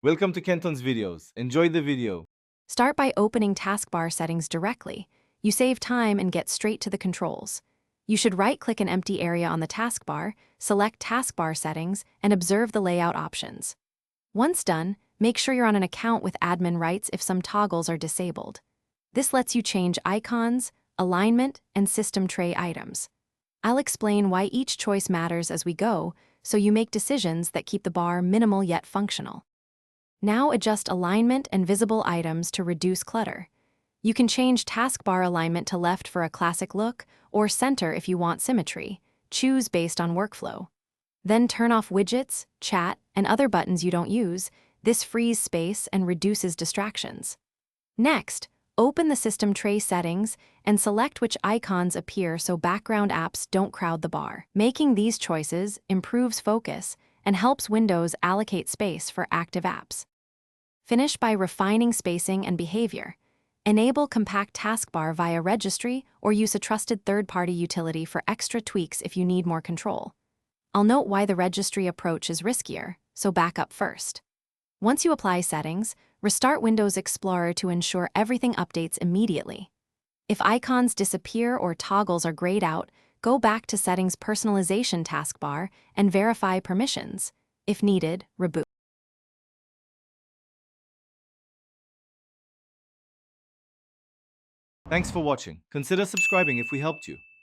Welcome to Kenton's videos. Enjoy the video. Start by opening Taskbar settings directly. You save time and get straight to the controls. You should right-click an empty area on the taskbar, select Taskbar settings, and observe the layout options. Once done, make sure you're on an account with admin rights if some toggles are disabled. This lets you change icons, alignment, and system tray items. I'll explain why each choice matters as we go, so you make decisions that keep the bar minimal yet functional. Now adjust alignment and visible items to reduce clutter. You can change taskbar alignment to left for a classic look, or center if you want symmetry. Choose based on workflow. Then turn off widgets, chat, and other buttons you don't use. This frees space and reduces distractions. Next, open the system tray settings and select which icons appear so background apps don't crowd the bar. Making these choices improves focus and helps Windows allocate space for active apps. Finish by refining spacing and behavior. Enable compact taskbar via registry or use a trusted third-party utility for extra tweaks if you need more control. I'll note why the registry approach is riskier, so back up first. Once you apply settings, restart Windows Explorer to ensure everything updates immediately. If icons disappear or toggles are grayed out, go back to Settings Personalization taskbar and verify permissions. If needed, reboot. Thanks for watching. Consider subscribing if we helped you.